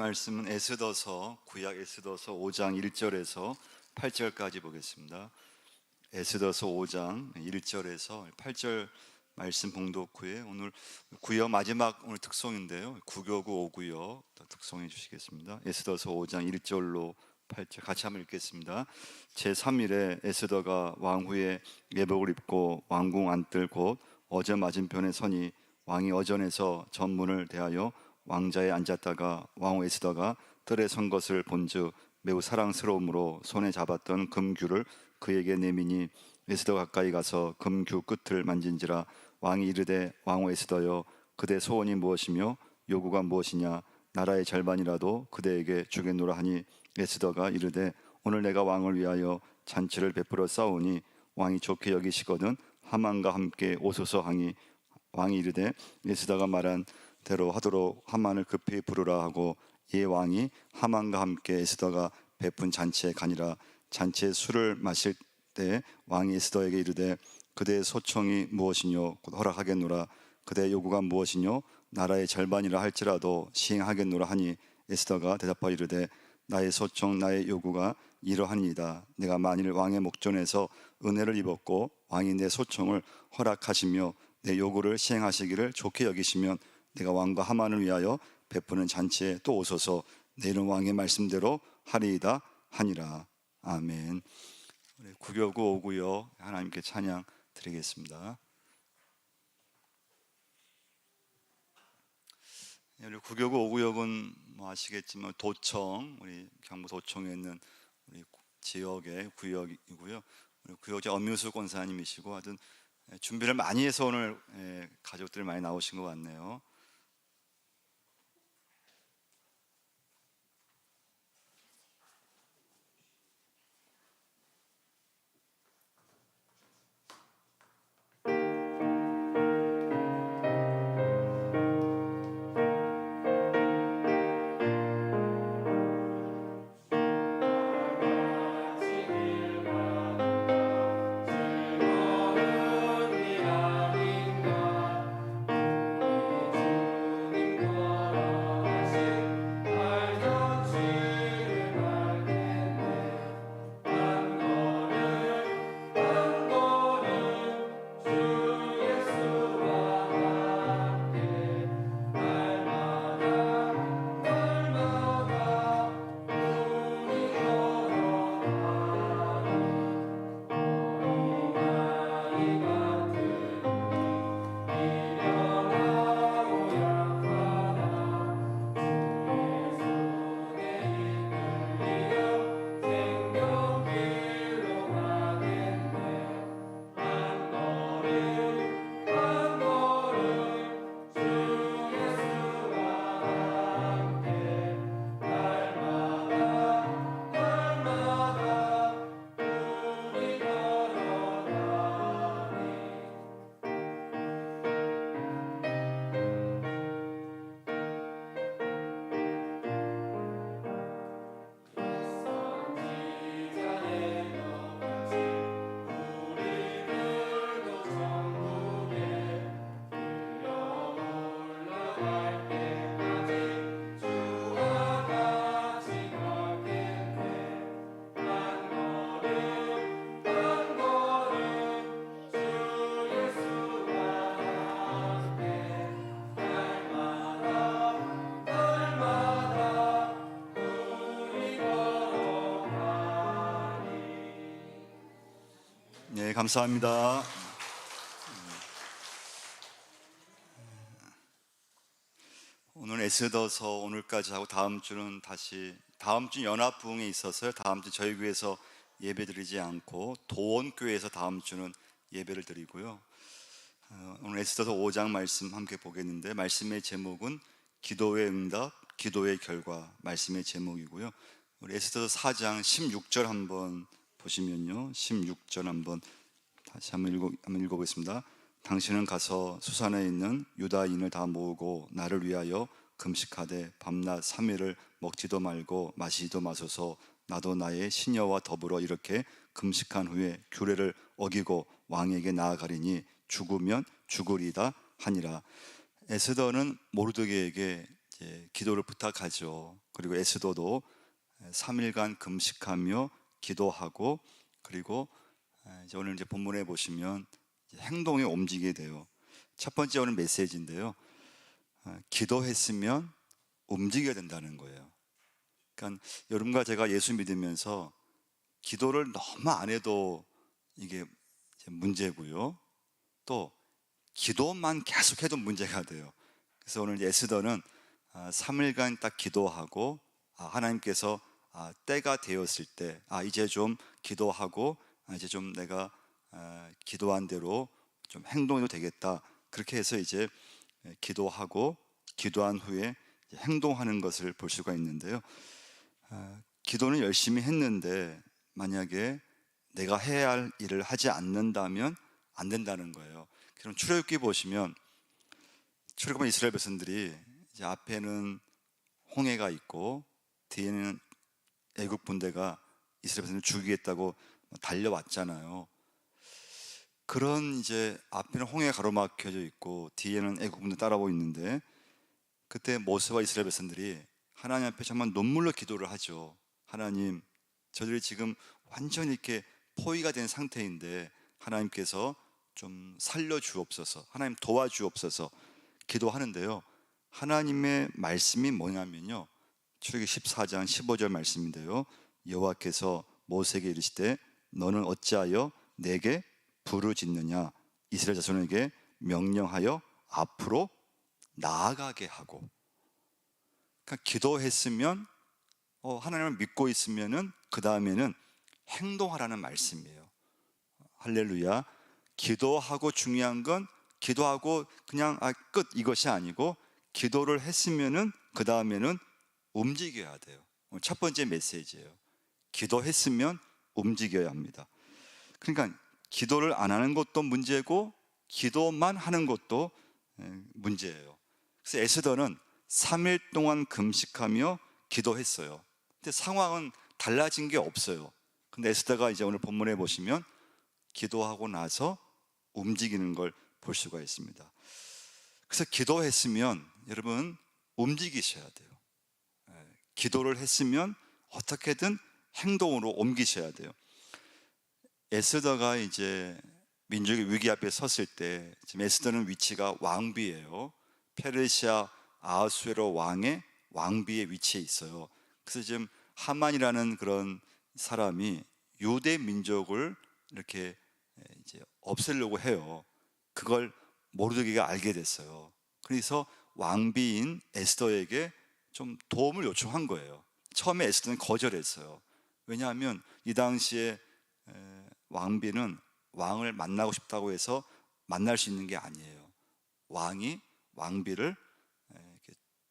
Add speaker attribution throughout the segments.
Speaker 1: 말씀은 에스더서 구약 에스더서 5장 1절에서 8절까지 보겠습니다. 에스더서 5장 1절에서 8절 말씀 봉독 후에 오늘 구역 마지막 오늘 특송인데요. 구교구 5구역 특송해 주시겠습니다. 에스더서 5장 1절로 8절 같이 한번 읽겠습니다. 제3일에 에스더가 왕후의 예복을 입고 왕궁 안뜰 곧 어저 맞은편에 서니 왕이 어전에서 전문을 대하여 왕자에 앉았다가 왕후 에스더가 뜰에 선 것을 본즉 매우 사랑스러움으로 손에 잡았던 금규를 그에게 내미니 에스더 가까이 가서 금규 끝을 만진지라 왕이 이르되 왕후 에스더여 그대 소원이 무엇이며 요구가 무엇이냐 나라의 절반이라도 그대에게 주겠노라 하니 에스더가 이르되 오늘 내가 왕을 위하여 잔치를 베풀어 싸우니 왕이 좋게 여기시거든 하만과 함께 오소서 하니 왕이 이르되 에스더가 말한 대로 하도록 하만을 급히 부르라 하고 이에 왕이 하만과 함께 에스더가 베푼 잔치에 가니라. 잔치에 술을 마실 때 왕이 에스더에게 이르되 그대의 소청이 무엇이뇨 곧 허락하겠노라. 그대의 요구가 무엇이뇨 나라의 절반이라 할지라도 시행하겠노라 하니 에스더가 대답하여 이르되 나의 소청 나의 요구가 이러하니이다. 내가 만일 왕의 목전에서 은혜를 입었고 왕이 내 소청을 허락하시며 내 요구를 시행하시기를 좋게 여기시면 내가 왕과 하만을 위하여 베푸는 잔치에 또 오소서 내일은 왕의 말씀대로 하리이다 하니라. 아멘. 구교구 5구역 하나님께 찬양 드리겠습니다. 우리 구교구 5구역은 뭐 아시겠지만 도청, 우리 경북 도청에 있는 우리 지역의 구역이고요. 우리 구역장 엄유수 권사님이시고 하여튼 준비를 많이 해서 오늘 가족들이 많이 나오신 것 같네요. 네, 감사합니다. 오늘 에스더서 오늘까지 하고 다음 주는 다시 다음 주 연합 부흥에 있어서요. 다음 주 저희 교회에서 예배드리지 않고 도원교회에서 다음 주는 예배를 드리고요. 오늘 에스더서 5장 말씀 함께 보겠는데 말씀의 제목은 기도의 응답, 기도의 결과 말씀의 제목이고요. 우리 에스더서 4장 16절 한번 보시면요. 16절 한번 다시 한번 읽어보겠습니다. 당신은 가서 수산에 있는 유다인을 다 모으고 나를 위하여 금식하되 밤낮 3일을 먹지도 말고 마시지도 마소서. 나도 나의 시녀와 더불어 이렇게 금식한 후에 규례를 어기고 왕에게 나아가리니 죽으면 죽으리다 하니라. 에스더는 모르드게에게 이제 기도를 부탁하죠. 그리고 에스더도 3일간 금식하며 기도하고, 그리고 이제 오늘 이제 본문에 보시면 행동에 옮기게 돼요. 첫 번째 오늘 메시지인데요. 기도했으면 움직여야 된다는 거예요. 그러니까 여러분과 제가 예수 믿으면서 기도를 너무 안 해도 이게 문제고요. 또 기도만 계속해도 문제가 돼요. 그래서 오늘 에스더는 3일간 딱 기도하고 하나님께서 때가 되었을 때 이제 좀 기도하고 이제 좀 내가 기도한 대로 좀 행동해도 되겠다, 그렇게 해서 이제 기도하고 기도한 후에 행동하는 것을 볼 수가 있는데요. 기도는 열심히 했는데 만약에 내가 해야 할 일을 하지 않는다면 안 된다는 거예요. 그럼 출애굽기 보시면 출애굽한 이스라엘 백성들이 이제 앞에는 홍해가 있고 뒤에는 애국 군대가 이스라엘 백성을 죽이겠다고 달려왔잖아요. 그런 이제 앞에는 홍해가 가로막혀져 있고 뒤에는 애국 군대 따라오고 있는데, 그때 모세와 이스라엘 백성들이 하나님 앞에 정말 눈물로 기도를 하죠. 하나님, 저들이 지금 완전히 이렇게 포위가 된 상태인데 하나님께서 좀 살려주옵소서, 하나님 도와주옵소서 기도하는데요. 하나님의 말씀이 뭐냐면요, 출애굽기 14장 15절 말씀인데요. 여호와께서 모세에게 이르시되 너는 어찌하여 내게 부르짖느냐, 이스라엘 자손에게 명령하여 앞으로 나아가게 하고. 그러니까 기도했으면 하나님을 믿고 있으면은 그 다음에는 행동하라는 말씀이에요. 할렐루야. 기도하고 중요한 건 기도하고 그냥 끝 이것이 아니고, 기도를 했으면은 그 다음에는 움직여야 돼요. 첫 번째 메시지예요. 기도했으면 움직여야 합니다. 그러니까 기도를 안 하는 것도 문제고 기도만 하는 것도 문제예요. 그래서 에스더는 3일 동안 금식하며 기도했어요. 근데 상황은 달라진 게 없어요. 근데 에스더가 이제 오늘 본문에 보시면 기도하고 나서 움직이는 걸 볼 수가 있습니다. 그래서 기도했으면 여러분 움직이셔야 돼요. 기도를 했으면 어떻게든 행동으로 옮기셔야 돼요. 에스더가 이제 민족의 위기 앞에 섰을 때, 지금 에스더는 위치가 왕비예요. 페르시아 아하수에로 왕의 왕비의 위치에 있어요. 그래서 지금 하만이라는 그런 사람이 유대 민족을 이렇게 이제 없애려고 해요. 그걸 모르드게가 알게 됐어요. 그래서 왕비인 에스더에게 좀 도움을 요청한 거예요. 처음에 에스더는 거절했어요. 왜냐하면 이 당시에 왕비는 왕을 만나고 싶다고 해서 만날 수 있는 게 아니에요. 왕이 왕비를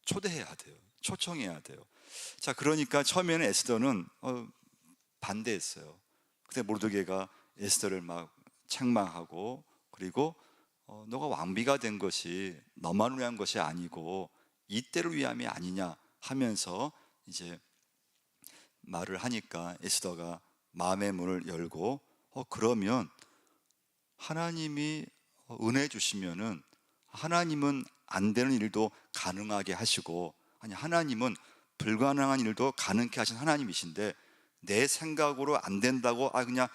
Speaker 1: 초대해야 돼요. 초청해야 돼요. 자, 그러니까 처음에는 에스더는 반대했어요. 그때 모르드게가 에스더를 막 책망하고, 그리고 너가 왕비가 된 것이 너만을 위한 것이 아니고 이때를 위함이 아니냐 하면서 이제 말을 하니까 에스더가 마음의 문을 열고 그러면 하나님이 은혜 주시면은 하나님은 안 되는 일도 가능하게 하시고, 아니 하나님은 불가능한 일도 가능케 하신 하나님이신데 내 생각으로 안 된다고 그냥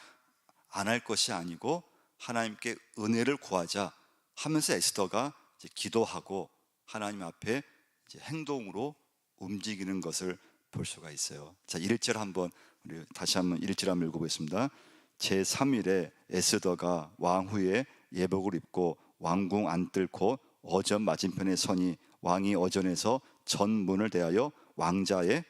Speaker 1: 안 할 것이 아니고 하나님께 은혜를 구하자 하면서 에스더가 이제 기도하고 하나님 앞에 이제 행동으로 움직이는 것을 볼 수가 있어요. 자, 1절 한번 우리 다시 한번 1절 한번 읽어보겠습니다. 제3일에 에스더가 왕 후에 예복을 입고 왕궁 안 뚫고 어전 맞은편에 서니 왕이 어전에서 전문을 대하여 왕자에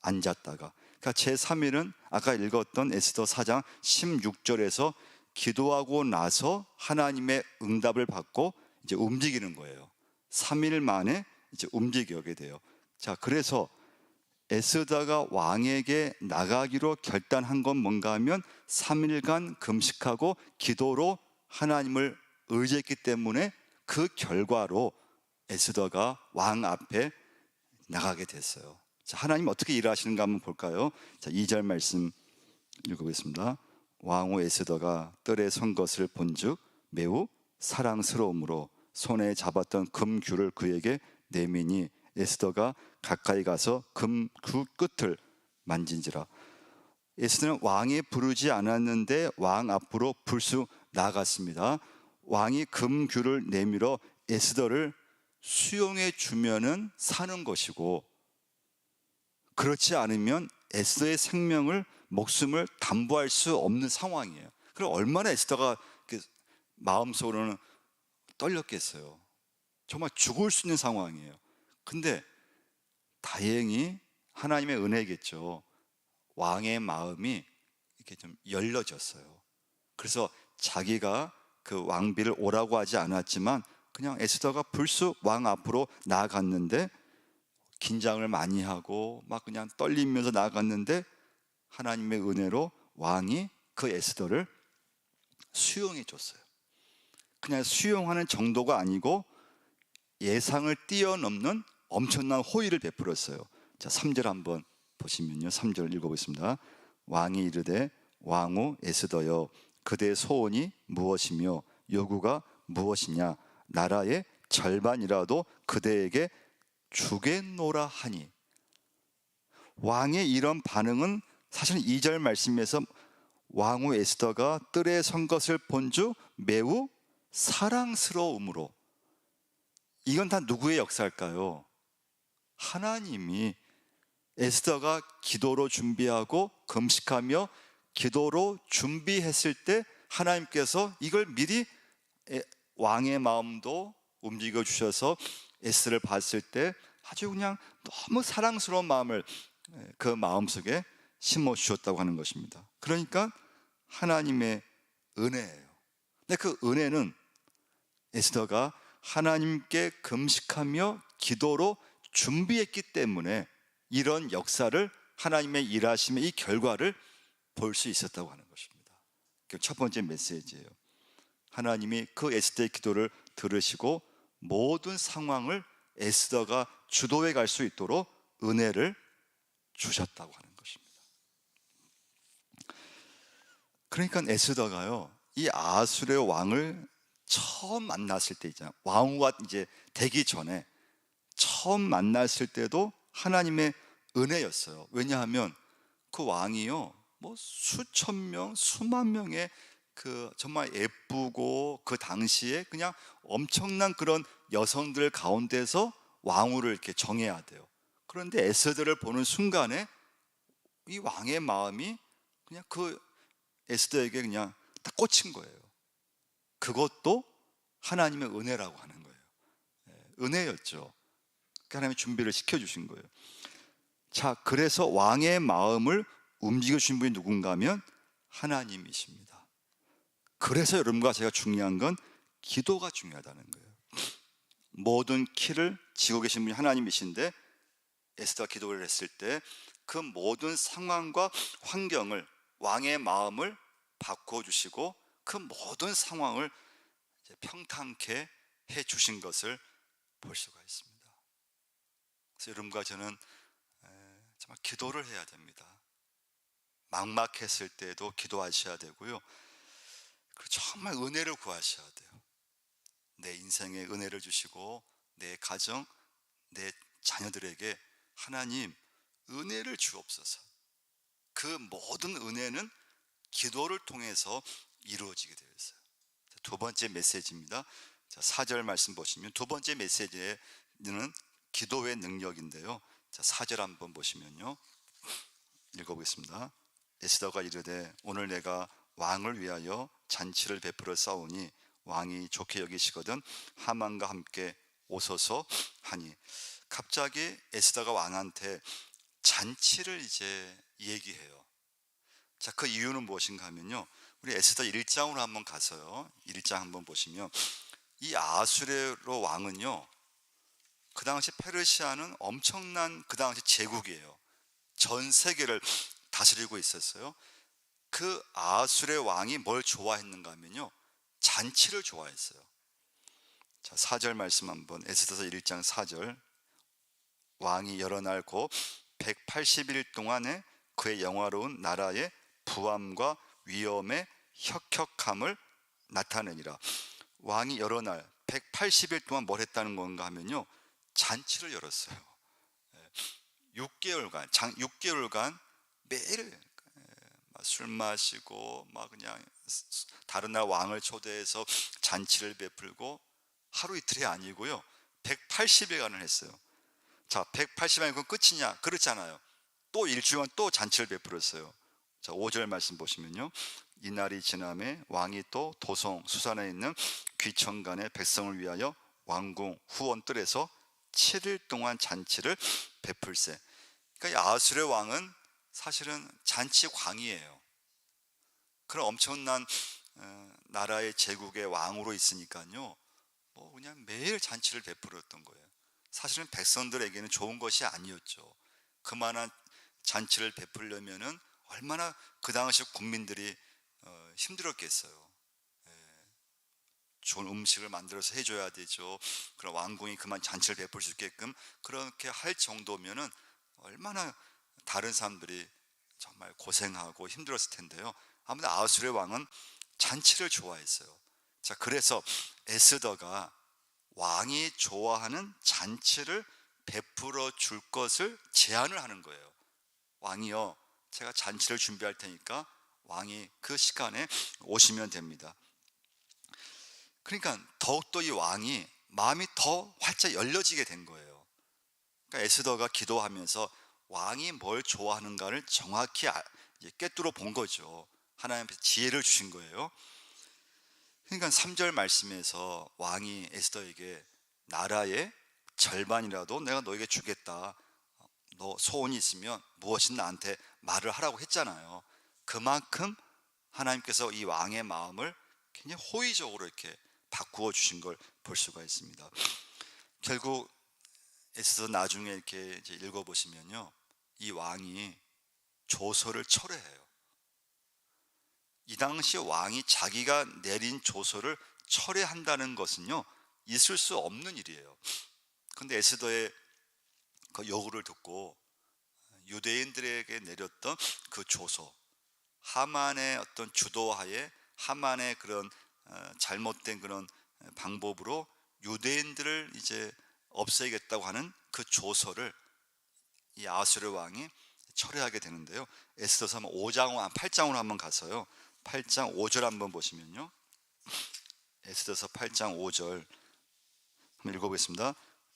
Speaker 1: 앉았다가, 그러니까 제3일은 아까 읽었던 에스더 4장 16절에서 기도하고 나서 하나님의 응답을 받고 이제 움직이는 거예요. 3일 만에 이제 움직이게 돼요. 자, 그래서 에스더가 왕에게 나가기로 결단한 건 뭔가 하면 3일간 금식하고 기도로 하나님을 의지했기 때문에 그 결과로 에스더가 왕 앞에 나가게 됐어요. 자, 하나님 어떻게 일하시는가 한번 볼까요? 자, 2절 말씀 읽어보겠습니다. 왕후 에스더가 뜰에 선 것을 본즉 매우 사랑스러움으로 손에 잡았던 금규를 그에게 내미니 에스더가 가까이 가서 금구 끝을 만진지라. 에스더는 왕이 부르지 않았는데 왕 앞으로 불쑥 나갔습니다. 왕이 금규를 내밀어 에스더를 수용해 주면은 사는 것이고, 그렇지 않으면 에스더의 생명을, 목숨을 담보할 수 없는 상황이에요. 그럼 얼마나 에스더가 마음속으로는 떨렸겠어요. 정말 죽을 수 있는 상황이에요. 근데 다행히 하나님의 은혜겠죠. 왕의 마음이 이렇게 좀 열려졌어요. 그래서 자기가 그 왕비를 오라고 하지 않았지만 그냥 에스더가 불쑥 왕 앞으로 나아갔는데, 긴장을 많이 하고 막 그냥 떨리면서 나아갔는데, 하나님의 은혜로 왕이 그 에스더를 수용해 줬어요. 그냥 수용하는 정도가 아니고 예상을 뛰어넘는 엄청난 호의를 베풀었어요. 자, 3절 한번 보시면요, 3절 읽어보겠습니다. 왕이 이르되 왕후 에스더여, 그대의 소원이 무엇이며 요구가 무엇이냐? 나라의 절반이라도 그대에게 주겠노라 하니. 왕의 이런 반응은 사실 2절 말씀에서 왕후 에스더가 뜰에 선 것을 본즉 매우 사랑스러움으로, 이건 다 누구의 역사일까요? 하나님이 에스더가 기도로 준비하고 금식하며 기도로 준비했을 때 하나님께서 이걸 미리 왕의 마음도 움직여 주셔서 에스더를 봤을 때 아주 그냥 너무 사랑스러운 마음을 그 마음속에 심어 주셨다고 하는 것입니다. 그러니까 하나님의 은혜예요. 근데 그 은혜는 에스더가 하나님께 금식하며 기도로 준비했기 때문에 이런 역사를, 하나님의 일하심의 이 결과를 볼 수 있었다고 하는 것입니다. 첫 번째 메시지예요. 하나님이 그 에스더의 기도를 들으시고 모든 상황을 에스더가 주도해 갈 수 있도록 은혜를 주셨다고 하는 것입니다. 그러니까 에스더가요, 이 아수르의 왕을 처음 만났을 때 있잖아요. 왕후가 이제 되기 전에 처음 만났을 때도 하나님의 은혜였어요. 왜냐하면 그 왕이요, 뭐 수천 명, 수만 명의 그 정말 예쁘고 그 당시에 그냥 엄청난 그런 여성들 가운데서 왕후를 이렇게 정해야 돼요. 그런데 에스더를 보는 순간에 이 왕의 마음이 그냥 그 에스더에게 그냥 딱 꽂힌 거예요. 그것도 하나님의 은혜라고 하는 거예요. 은혜였죠. 하나님이 준비를 시켜주신 거예요. 자, 그래서 왕의 마음을 움직여 주신 분이 누군가 하면 하나님이십니다. 그래서 여러분과 제가 중요한 건 기도가 중요하다는 거예요. 모든 키를 쥐고 계신 분이 하나님이신데, 에스더가 기도를 했을 때 그 모든 상황과 환경을, 왕의 마음을 바꿔주시고 그 모든 상황을 평탄케 해주신 것을 볼 수가 있습니다. 그래서 여러분과 저는 정말 기도를 해야 됩니다. 막막했을 때도 기도하셔야 되고요, 그리고 정말 은혜를 구하셔야 돼요. 내 인생에 은혜를 주시고 내 가정, 내 자녀들에게 하나님 은혜를 주옵소서. 그 모든 은혜는 기도를 통해서 이루어지게 되어 있어요. 두 번째 메시지입니다. 자, 4절 말씀 보시면 두 번째 메시지는 기도의 능력인데요. 자, 4절 한번 보시면요, 읽어보겠습니다. 에스더가 이르되 오늘 내가 왕을 위하여 잔치를 베풀어 싸우니 왕이 좋게 여기시거든 하만과 함께 오소서 하니. 갑자기 에스더가 왕한테 잔치를 이제 얘기해요. 자, 그 이유는 무엇인가 하면요, 우리 에스더 1장으로 한번 가서요, 1장 한번 보시면 이 아수르 왕은요, 그 당시 페르시아는 엄청난 그 당시 제국이에요. 전 세계를 다스리고 있었어요. 그 아수르의 왕이 뭘 좋아했는가 하면요, 잔치를 좋아했어요. 자, 4절 말씀 한번, 에스더서 1장 4절. 왕이 여러 날 곧 180일 동안에 그의 영화로운 나라의 부함과 위엄의 혁혁함을 나타내니라. 왕이 여러 날 180일 동안 뭘 했다는 건가 하면요, 잔치를 열었어요. 6개월간 매일 술 마시고 막 그냥 다른 나라 왕을 초대해서 잔치를 베풀고 하루 이틀이 아니고요, 180일간을 했어요. 자, 180일간 그건 끝이냐? 그렇잖아요. 또 일주일간 또 잔치를 베풀었어요. 자, 5절 말씀 보시면요, 이날이 지남에 왕이 또 도성 수산에 있는 귀천간의 백성을 위하여 왕궁 후원뜰에서 7일 동안 잔치를 베풀세. 그러니까 이 아하수르의 왕은 사실은 잔치 광이에요. 그런 엄청난 나라의 제국의 왕으로 있으니까요, 뭐 그냥 매일 잔치를 베풀었던 거예요. 사실은 백성들에게는 좋은 것이 아니었죠. 그만한 잔치를 베풀려면은 얼마나 그 당시 국민들이 힘들었겠어요. 좋은 음식을 만들어서 해줘야 되죠. 그럼 왕궁이 그만 잔치를 베풀 수 있게끔 그렇게 할 정도면은 얼마나 다른 사람들이 정말 고생하고 힘들었을 텐데요. 아무튼 아하수르의 왕은 잔치를 좋아했어요. 자, 그래서 에스더가 왕이 좋아하는 잔치를 베풀어 줄 것을 제안을 하는 거예요. 왕이요, 제가 잔치를 준비할 테니까 왕이 그 시간에 오시면 됩니다. 그러니까 더욱더 이 왕이 마음이 더 활짝 열려지게 된 거예요. 그러니까 에스더가 기도하면서 왕이 뭘 좋아하는가를 정확히 꿰뚫어 본 거죠. 하나님께서 지혜를 주신 거예요. 그러니까 3절 말씀에서 왕이 에스더에게 나라의 절반이라도 내가 너에게 주겠다, 너 소원이 있으면 무엇이든 나한테 말을 하라고 했잖아요. 그만큼 하나님께서 이 왕의 마음을 굉장히 호의적으로 이렇게 바꾸어 주신 걸 볼 수가 있습니다. 결국 에스더 나중에 이렇게 이제 읽어보시면요, 이 왕이 조서를 철회해요. 이 당시 왕이 자기가 내린 조서를 철회한다는 것은요, 있을 수 없는 일이에요. 그런데 에스더의 그 요구를 듣고 유대인들에게 내렸던 그 조서, 하만의 어떤 주도하에 하만의 그런 잘못된 그런 방법으로 유대인들을 이제 없애겠다고 하는 그 조서를 이 아하수르 왕이 철회하게 되는데요. 에스더서 5장 8장으로 한번 가서요, 8장 5절 한번 보시면요, 에스더서 8장 5절 한번 읽어보겠습니다.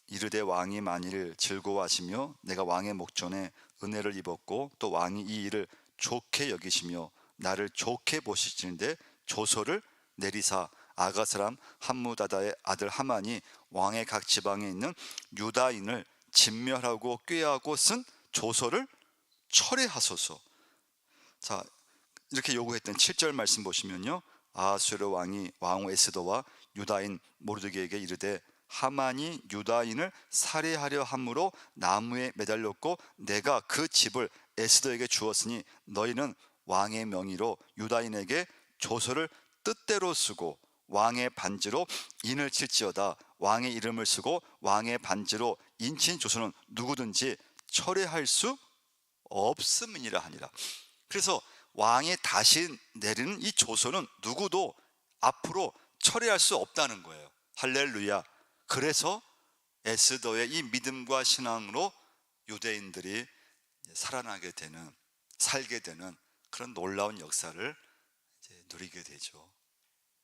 Speaker 1: 이르되 왕이 만일 즐거워하시며 내가 왕의 목전에 은혜를 입었고 또 왕이 이 일을 좋게 여기시며 나를 좋게 보시는데 조서를 내리사 아가 사람 함무다다의 아들 하만이 왕의 각 지방에 있는 유다인을 진멸하고 꾀하고 쓴 조서를 철회하소서. 자, 이렇게 요구했던 7절 말씀 보시면요, 아하수르 왕이 왕후 에스더와 유다인 모르드게에게 이르되 하만이 유다인을 살해하려 함으로 나무에 매달렸고 내가 그 집을 에스더에게 주었으니 너희는 왕의 명의로 유다인에게 조서를 뜻대로 쓰고 왕의 반지로 인을 칠지어다. 왕의 이름을 쓰고 왕의 반지로 인친 조서는 누구든지 철회할 수 없음이니라 하니라. 그래서 왕이 다시 내리는 이 조서는 누구도 앞으로 철회할 수 없다는 거예요. 할렐루야. 그래서 에스더의 이 믿음과 신앙으로 유대인들이 살아나게 되는, 살게 되는 그런 놀라운 역사를 이제 누리게 되죠.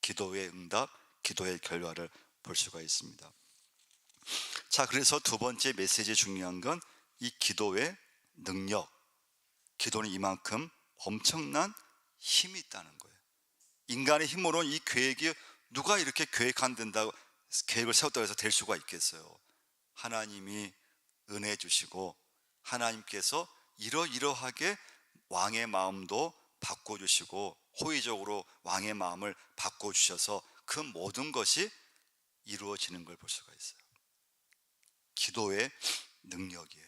Speaker 1: 기도의 응답, 기도의 결과를 볼 수가 있습니다. 자, 그래서 두 번째 메시지 중요한 건 이 기도의 능력. 기도는 이만큼 엄청난 힘이 있다는 거예요. 인간의 힘으로는 이 계획이, 누가 이렇게 계획한다고 계획을 세웠다고 해서 될 수가 있겠어요. 하나님이 은혜 주시고 하나님께서 이러이러하게 왕의 마음도 바꿔주시고 호의적으로 왕의 마음을 바꿔주셔서 그 모든 것이 이루어지는 걸 볼 수가 있어요. 기도의 능력이에요.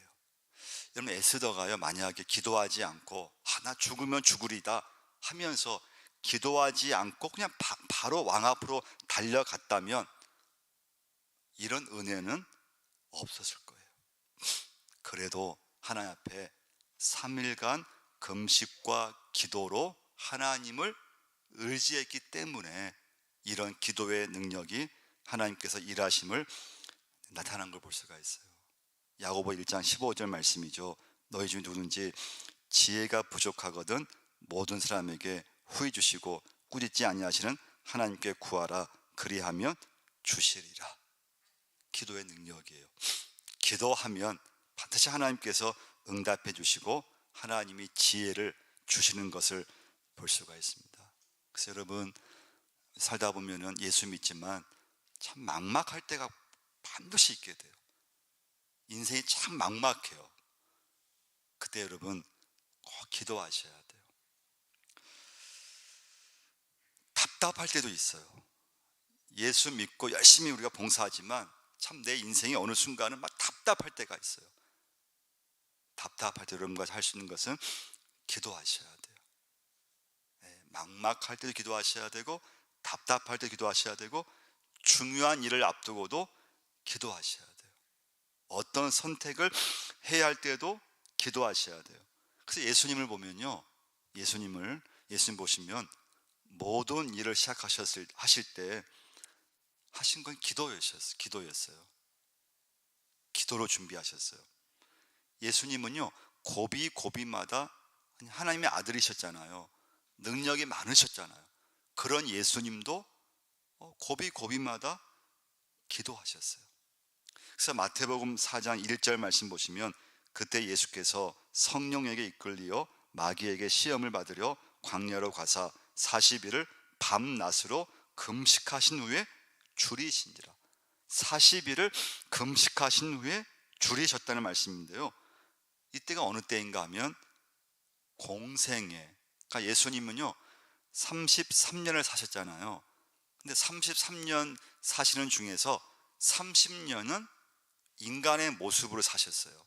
Speaker 1: 여러분, 에스더가요, 만약에 기도하지 않고 나 죽으면 죽으리다 하면서 기도하지 않고 그냥 바로 왕 앞으로 달려갔다면 이런 은혜는 없었을 거예요. 그래도 하나님 앞에 3일간 금식과 기도로 하나님을 의지했기 때문에 이런 기도의 능력이 하나님께서 일하심을 나타난 걸 볼 수가 있어요. 야고보 1장 15절 말씀이죠. 너희 중 누구든지 지혜가 부족하거든 모든 사람에게 후히 주시고 꾸짖지 아니하시는 하나님께 구하라. 그리하면 주시리라. 기도의 능력이에요. 기도하면 반드시 하나님께서 응답해 주시고 하나님이 지혜를 주시는 것을 볼 수가 있습니다. 그래서 여러분, 살다 보면은 예수 믿지만 참 막막할 때가 반드시 있게 돼요. 인생이 참 막막해요. 그때 여러분 꼭 기도하셔야 돼요. 답답할 때도 있어요. 예수 믿고 열심히 우리가 봉사하지만 참 내 인생이 어느 순간은 막 답답할 때가 있어요. 답답할 때 여러분과 할 수 있는 것은 기도하셔야 돼요. 막막할 때도 기도하셔야 되고, 답답할 때 기도하셔야 되고, 중요한 일을 앞두고도 기도하셔야 돼요. 어떤 선택을 해야 할 때도 기도하셔야 돼요. 그래서 예수님을 보면요, 예수님 보시면 모든 일을 하실 때 하신 건 기도였어요. 기도로 준비하셨어요. 예수님은요, 고비마다 하나님의 아들이셨잖아요. 능력이 많으셨잖아요. 그런 예수님도 고비마다 기도하셨어요. 그래서 마태복음 4장 1절 말씀 보시면, 그때 예수께서 성령에게 이끌리어 마귀에게 시험을 받으려 광야로 가사 40일을 밤낮으로 금식하신 후에 줄이신지라. 40일을 금식하신 후에 줄이셨다는 말씀인데요, 이때가 어느 때인가 하면 공생애, 그러니까 예수님은요 33년을 사셨잖아요. 근데 33년 사시는 중에서 30년은 인간의 모습으로 사셨어요.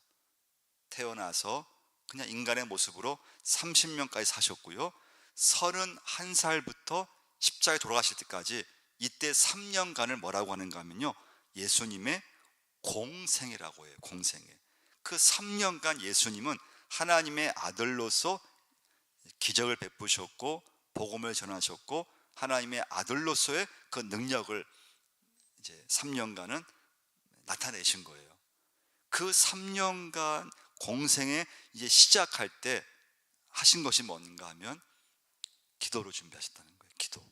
Speaker 1: 태어나서 그냥 인간의 모습으로 30년까지 사셨고요, 31살부터 십자가에 돌아가실 때까지 이때 3년간을 뭐라고 하는가 하면요, 예수님의 공생애라고 해요. 공생애. 그 3년간 예수님은 하나님의 아들로서 기적을 베푸셨고 복음을 전하셨고 하나님의 아들로서의 그 능력을 이제 3년간은 나타내신 거예요. 그 3년간 공생에 이제 시작할 때 하신 것이 뭔가 하면 기도로 준비하셨다는 거예요. 기도.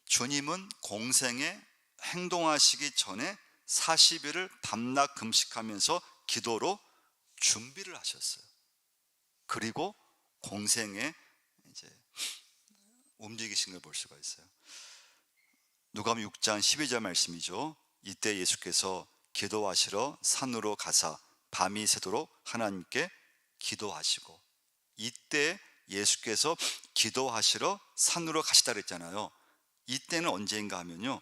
Speaker 1: 주님은 공생에 행동하시기 전에 40일을 밤낮 금식하면서 기도로 준비를 하셨어요. 그리고 공생에 이제 움직이신 걸 볼 수가 있어요. 누가복음 6장 12절 말씀이죠. 이때 예수께서 기도하시러 산으로 가사 밤이 새도록 하나님께 기도하시고, 이때 예수께서 기도하시러 산으로 가시다 그랬잖아요. 이때는 언제인가 하면요,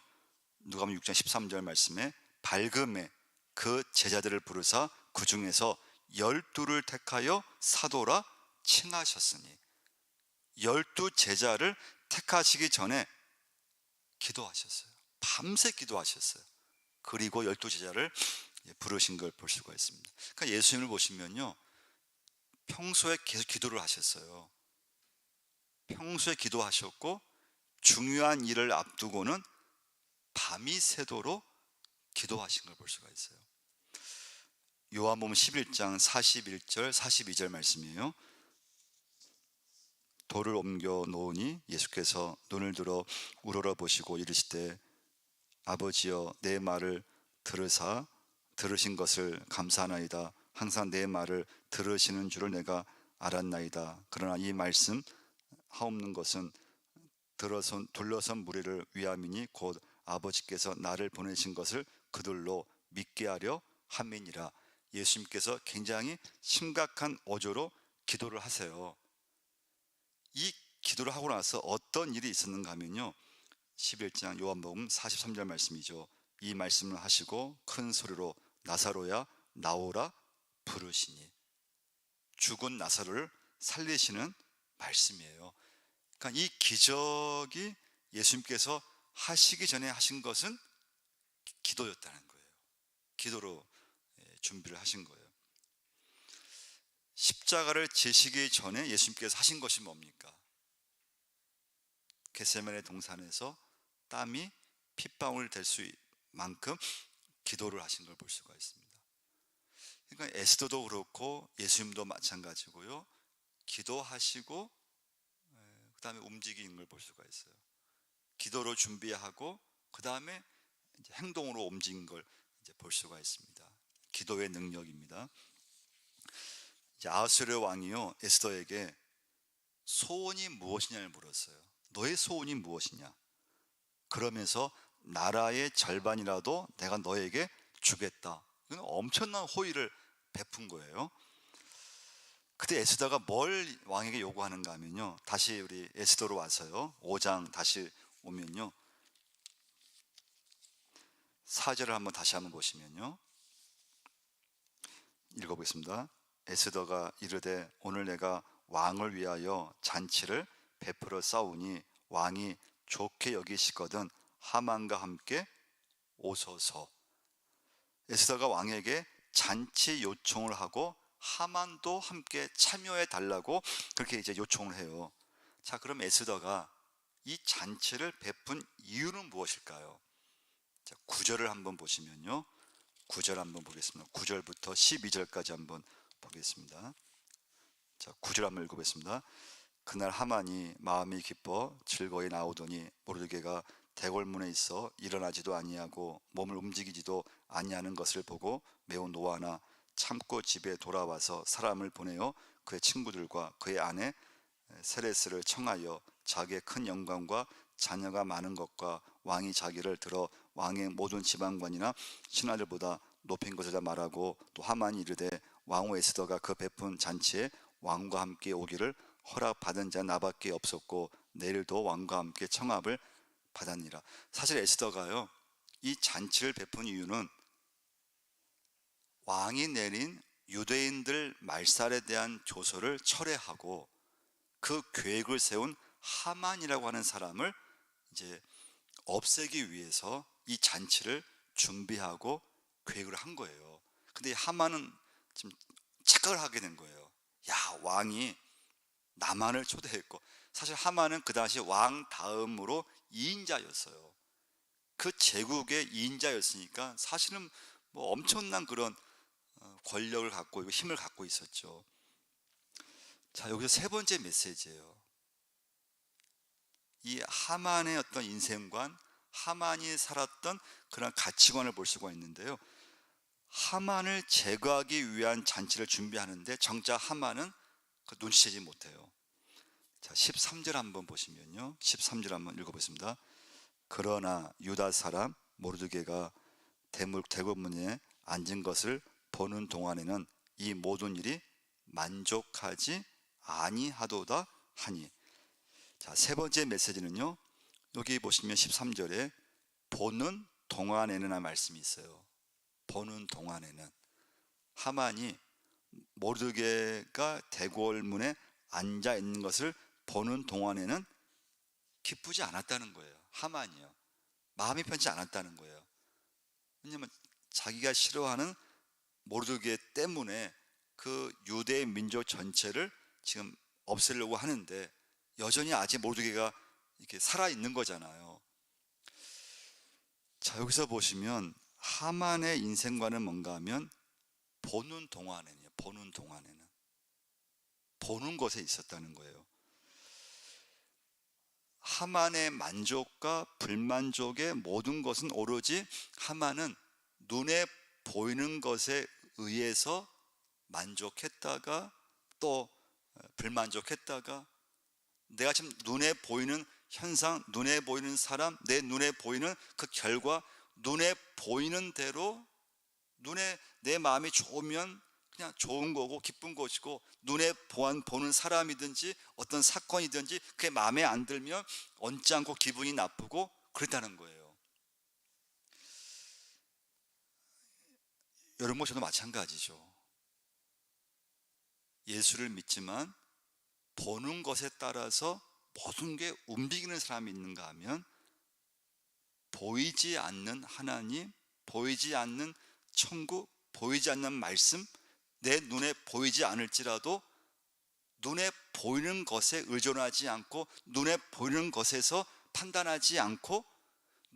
Speaker 1: 누가복음 6장 13절 말씀에 밝음에 그 제자들을 부르사 그 중에서 12를 택하여 사도라 칭하셨으니, 12 제자를 택하시기 전에 기도하셨어요. 밤새 기도하셨어요. 그리고 12 제자를 부르신 걸 볼 수가 있습니다. 그러니까 예수님을 보시면요, 평소에 계속 기도를 하셨어요. 평소에 기도하셨고 중요한 일을 앞두고는 밤이 새도록 기도하신 걸 볼 수가 있어요. 요한복음 11장 41절 42절 말씀이에요. 돌을 옮겨 놓으니 예수께서 눈을 들어 우러러 보시고 이르시되 아버지여 내 말을 들으신 것을 감사하나이다. 항상 내 말을 들으시는 줄을 내가 알았나이다. 그러나 이 말씀 하옵는 것은 둘러선 무리를 위함이니 곧 아버지께서 나를 보내신 것을 그들로 믿게 하려 함이니라. 예수님께서 굉장히 심각한 어조로 기도를 하세요. 이 기도를 하고 나서 어떤 일이 있었는가 하면요, 11장 요한복음 43절 말씀이죠. 이 말씀을 하시고 큰 소리로 나사로야 나오라 부르시니, 죽은 나사로를 살리시는 말씀이에요. 그러니까 이 기적이 예수님께서 하시기 전에 하신 것은 기도였다는 거예요. 기도로 준비를 하신 거예요. 십자가를 지시기 전에 예수님께서 하신 것이 뭡니까? 겟세마네 동산에서 땀이 핏방울 될 수 만큼 기도를 하신 걸 볼 수가 있습니다. 그러니까 에스더도 그렇고 예수님도 마찬가지고요. 기도하시고 그 다음에 움직이는 걸 볼 수가 있어요. 기도로 준비하고 그 다음에 행동으로 움직인 걸 이제 볼 수가 있습니다. 기도의 능력입니다. 이제 아하수에르 왕이요 에스더에게 소원이 무엇이냐를 물었어요. 너의 소원이 무엇이냐? 그러면서 나라의 절반이라도 내가 너에게 주겠다. 이건 엄청난 호의를 베푼 거예요. 그때 에스더가 뭘 왕에게 요구하는가 하면요, 다시 우리 에스더로 와서요 5장 다시 오면요 4절을 한번 다시 한번 보시면요, 읽어보겠습니다. 에스더가 이르되 오늘 내가 왕을 위하여 잔치를 베풀어 싸우니 왕이 좋게 여기시거든 하만과 함께 오소서. 에스더가 왕에게 잔치 요청을 하고 하만도 함께 참여해 달라고 그렇게 이제 요청을 해요. 자, 그럼 에스더가 이 잔치를 베푼 이유는 무엇일까요? 자, 9절을 한번 보시면요, 9절 한번 보겠습니다. 9절부터 12절까지 한번 보겠습니다. 자, 9절 한번 읽어보겠습니다. 그날 하만이 마음이 기뻐 즐거이 나오더니 모르드게가 대궐문에 있어 일어나지도 아니하고 몸을 움직이지도 아니하는 것을 보고 매우 노하나 참고 집에 돌아와서 사람을 보내어 그의 친구들과 그의 아내 세레스를 청하여 자기의 큰 영광과 자녀가 많은 것과 왕이 자기를 들어 왕의 모든 지방관이나 신하들보다 높인 것이다 말하고, 또 하만이 이르되 왕후 에스더가 그 베푼 잔치에 왕과 함께 오기를 허락받은 자 나밖에 없었고 내일도 왕과 함께 청합을 받았니라. 사실 에스더가요 이 잔치를 베푼 이유는 왕이 내린 유대인들 말살에 대한 조서를 철회하고 그 계획을 세운 하만이라고 하는 사람을 이제 없애기 위해서 이 잔치를 준비하고 계획을 한 거예요. 근데 하만은 지금 착각을 하게 된 거예요. 야, 왕이 나만을 초대했고, 사실 하만은 그 당시 왕 다음으로 2인자였어요. 그 제국의 2인자였으니까 사실은 뭐 엄청난 그런 권력을 갖고 있고 힘을 갖고 있었죠. 자, 여기서 세 번째 메시지예요. 이 하만의 어떤 인생관, 하만이 살았던 그런 가치관을 볼 수가 있는데요, 하만을 제거하기 위한 잔치를 준비하는데 정작 하만은 눈치채지 못해요. 자, 13절 한번 보시면요, 13절 한번 읽어보겠습니다. 그러나 유다 사람 모르드게가 대궐문에 앉은 것을 보는 동안에는 이 모든 일이 만족하지 아니하도다 하니. 자, 세 번째 메시지는요, 여기 보시면 13절에 보는 동안에는 한 말씀이 있어요. 보는 동안에는 하만이 모르드게가 대궐문에 앉아 있는 것을 보는 동안에는 기쁘지 않았다는 거예요. 하만이요, 마음이 편치 않았다는 거예요. 왜냐하면 자기가 싫어하는 모르드게 때문에 그 유대 민족 전체를 지금 없애려고 하는데 여전히 아직 모르드게가 이렇게 살아 있는 거잖아요. 자, 여기서 보시면 하만의 인생관은 뭔가 하면 보는 동안에는 보는 것에 있었다는 거예요. 하만의 만족과 불만족의 모든 것은 오로지 하만은 눈에 보이는 것에 의해서 만족했다가 또 불만족했다가, 내가 지금 눈에 보이는 현상, 눈에 보이는 사람, 내 눈에 보이는 그 결과, 눈에 보이는 대로, 눈에 내 마음이 좋으면 그냥 좋은 거고 기쁜 것이고, 눈에 보는 사람이든지 어떤 사건이든지 그게 마음에 안 들면 얹지 않고 기분이 나쁘고 그랬다는 거예요. 여러분과 저도 마찬가지죠. 예수를 믿지만 보는 것에 따라서 모든 게 움직이는 사람이 있는가 하면 보이지 않는 하나님, 보이지 않는 천국, 보이지 않는 말씀, 내 눈에 보이지 않을지라도 눈에 보이는 것에 의존하지 않고 눈에 보이는 것에서 판단하지 않고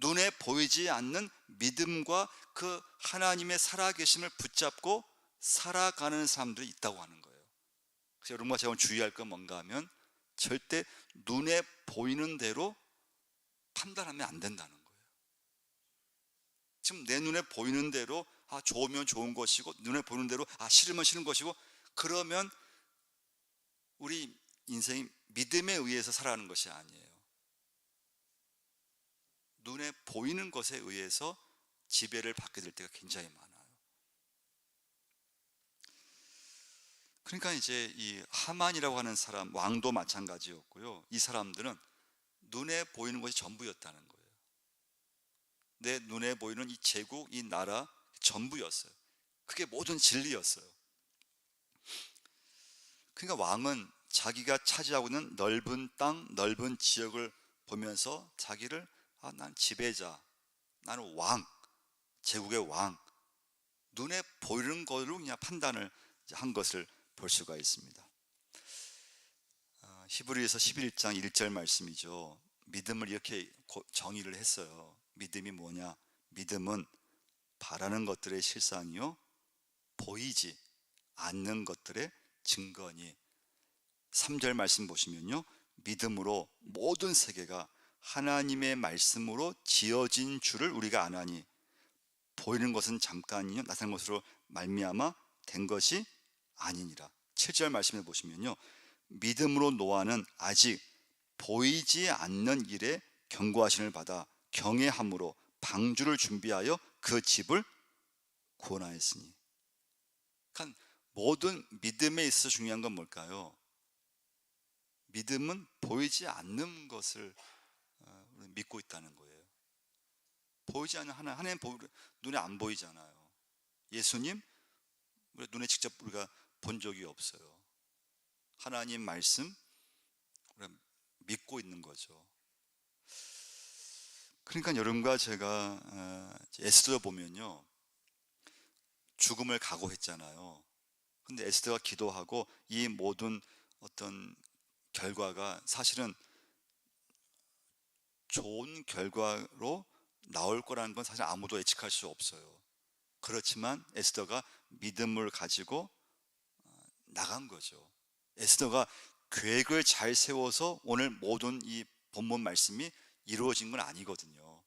Speaker 1: 눈에 보이지 않는 믿음과 그 하나님의 살아계심을 붙잡고 살아가는 사람들이 있다고 하는 거예요. 그래서 여러분과 제가 주의할 건 뭔가 하면 절대 눈에 보이는 대로 판단하면 안 된다는 거예요. 지금 내 눈에 보이는 대로 좋으면 좋은 것이고, 눈에 보이는 대로 싫으면 싫은 것이고, 그러면 우리 인생이 믿음에 의해서 살아가는 것이 아니에요. 눈에 보이는 것에 의해서 지배를 받게 될 때가 굉장히 많아요. 그러니까 이제 이 하만이라고 하는 사람, 왕도 마찬가지였고요. 이 사람들은 눈에 보이는 것이 전부였다는 거예요. 내 눈에 보이는 이 제국, 이 나라 전부였어요. 그게 모든 진리였어요. 그러니까 왕은 자기가 차지하고 있는 넓은 땅, 넓은 지역을 보면서 자기를 난 지배자, 나는 왕, 제국의 왕, 눈에 보이는 걸로 그냥 판단을 한 것을 볼 수가 있습니다. 히브리서 11장 1절 말씀이죠. 믿음을 이렇게 정의를 했어요. 믿음이 뭐냐? 믿음은 바라는 것들의 실상이요, 보이지 않는 것들의 증거니. 3절 말씀 보시면요, 믿음으로 모든 세계가 하나님의 말씀으로 지어진 줄을 우리가 아나니 보이는 것은 잠깐이요 나타난 것으로 말미암아 된 것이 아니니라. 7절 말씀을 보시면요, 믿음으로 노아는 아직 보이지 않는 일에 경고하심을 받아 경외함으로 방주를 준비하여 그 집을 구원하였으니. 그러니까 모든 믿음에 있어서 중요한 건 뭘까요? 믿음은 보이지 않는 것을 믿고 있다는 거예요. 보이지 않는 하나님 눈에 안 보이잖아요. 예수님 눈에 직접 우리가 본 적이 없어요. 하나님 말씀 우리가 믿고 있는 거죠. 그러니까 여러분과 제가 에스더 보면요, 죽음을 각오했잖아요. 근데 에스더가 기도하고 이 모든 어떤 결과가 사실은 좋은 결과로 나올 거라는 건 사실 아무도 예측할 수 없어요. 그렇지만 에스더가 믿음을 가지고 나간 거죠. 에스더가 계획을 잘 세워서 오늘 모든 이 본문 말씀이 이루어진 건 아니거든요.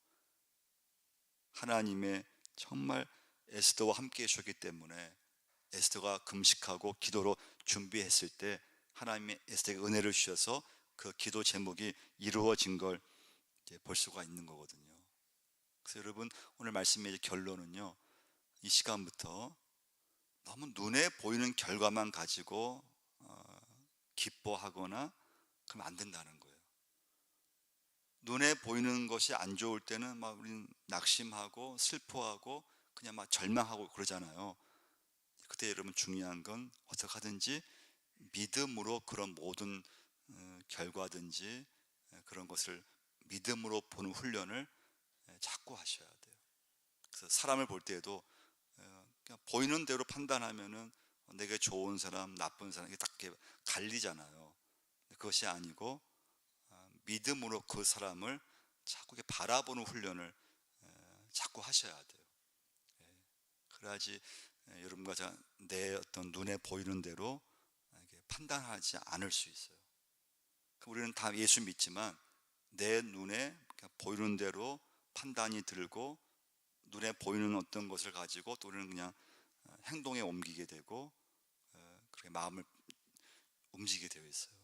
Speaker 1: 하나님의 정말 에스더와 함께 해주셨기 때문에 에스더가 금식하고 기도로 준비했을 때 하나님의 에스더에게 은혜를 주셔서 그 기도 제목이 이루어진 걸 볼 수가 있는 거거든요. 그래서 여러분, 오늘 말씀의 결론은요, 이 시간부터 너무 눈에 보이는 결과만 가지고 기뻐하거나 그러면 안 된다는 거예요. 눈에 보이는 것이 안 좋을 때는 막 우리는 낙심하고 슬퍼하고 그냥 막 절망하고 그러잖아요. 그때 여러분 중요한 건 어떻게 하든지 믿음으로 그런 모든 결과든지 그런 것을 믿음으로 보는 훈련을 자꾸 하셔야 돼요. 그래서 사람을 볼 때에도 그냥 보이는 대로 판단하면은 내게 좋은 사람, 나쁜 사람 이게 딱 갈리잖아요. 그것이 아니고 믿음으로 그 사람을 자꾸 바라보는 훈련을 자꾸 하셔야 돼요. 그래야지 여러분과 제가 내 어떤 눈에 보이는 대로 판단하지 않을 수 있어요. 우리는 다 예수 믿지만 내 눈에 보이는 대로 판단이 들고 눈에 보이는 어떤 것을 가지고 또 우리는 그냥 행동에 옮기게 되고 그렇게 마음을 움직이게 되어 있어요.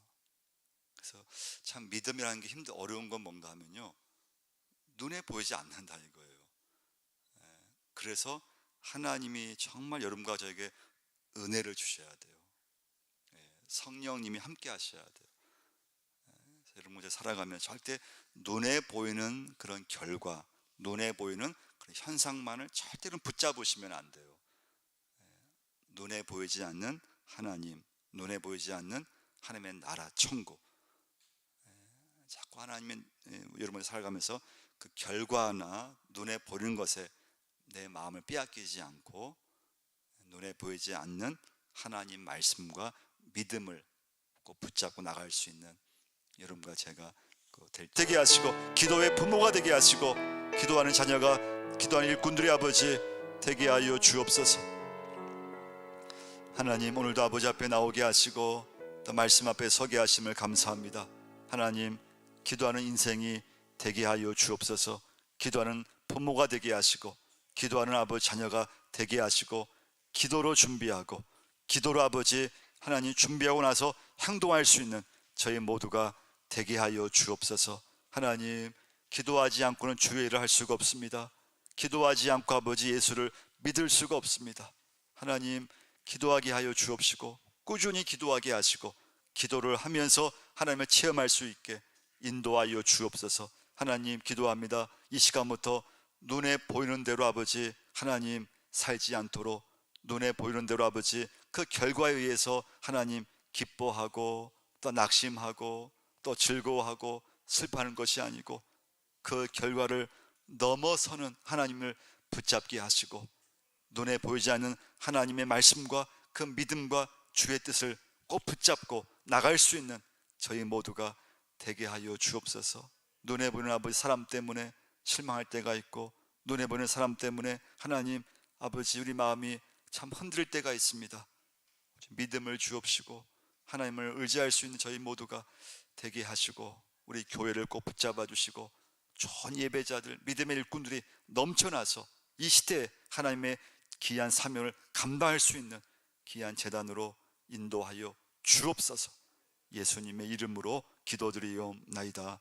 Speaker 1: 그래서 참 믿음이라는 게 어려운 건 뭔가 하면요, 눈에 보이지 않는다 이거예요. 그래서 하나님이 정말 여러분과 저에게 은혜를 주셔야 돼요. 성령님이 함께 하셔야 돼요. 여러분 살아가면 절대 눈에 보이는 그런 결과, 눈에 보이는 그런 현상만을 절대로 붙잡으시면 안 돼요. 눈에 보이지 않는 하나님, 눈에 보이지 않는 하나님의 나라, 천국. 자꾸 하나님의 여러분이 살아가면서 그 결과나 눈에 보이는 것에 내 마음을 빼앗기지 않고 눈에 보이지 않는 하나님 말씀과 믿음을 꼭 붙잡고 나갈 수 있는 여러분과 제가 되게 하시고 기도의 부모가 되게 하시고 기도하는 자녀가, 기도하는 일꾼들이 아버지 되게 하여 주옵소서. 하나님, 오늘도 아버지 앞에 나오게 하시고 또 말씀 앞에 서게 하심을 감사합니다. 하나님, 기도하는 인생이 되게 하여 주옵소서. 기도하는 부모가 되게 하시고, 기도하는 아버지 자녀가 되게 하시고, 기도로 준비하고, 기도로 아버지 하나님 준비하고 나서 행동할 수 있는 저희 모두가 되게 하여 주옵소서. 하나님, 기도하지 않고는 주의 일을 할 수가 없습니다. 기도하지 않고 아버지 예수를 믿을 수가 없습니다. 하나님, 기도하게 하여 주옵시고 꾸준히 기도하게 하시고 기도를 하면서 하나님을 체험할 수 있게 인도하여 주옵소서. 하나님, 기도합니다. 이 시간부터 눈에 보이는 대로 아버지 하나님 살지 않도록, 눈에 보이는 대로 아버지 그 결과에 의해서 하나님 기뻐하고 또 낙심하고 또 즐거워하고 슬퍼하는 것이 아니고 그 결과를 넘어서는 하나님을 붙잡게 하시고 눈에 보이지 않는 하나님의 말씀과 그 믿음과 주의 뜻을 꼭 붙잡고 나갈 수 있는 저희 모두가 되게 하여 주옵소서. 눈에 보이는 아버지 사람 때문에 실망할 때가 있고, 눈에 보이는 사람 때문에 하나님 아버지 우리 마음이 참 흔들릴 때가 있습니다. 믿음을 주옵시고 하나님을 의지할 수 있는 저희 모두가 되게 하시고 우리 교회를 꼭 붙잡아 주시고 좋은 예배자들, 믿음의 일꾼들이 넘쳐나서 이 시대에 하나님의 귀한 사명을 감당할 수 있는 귀한 재단으로 인도하여 주옵소서. 예수님의 이름으로 기도드리옵나이다.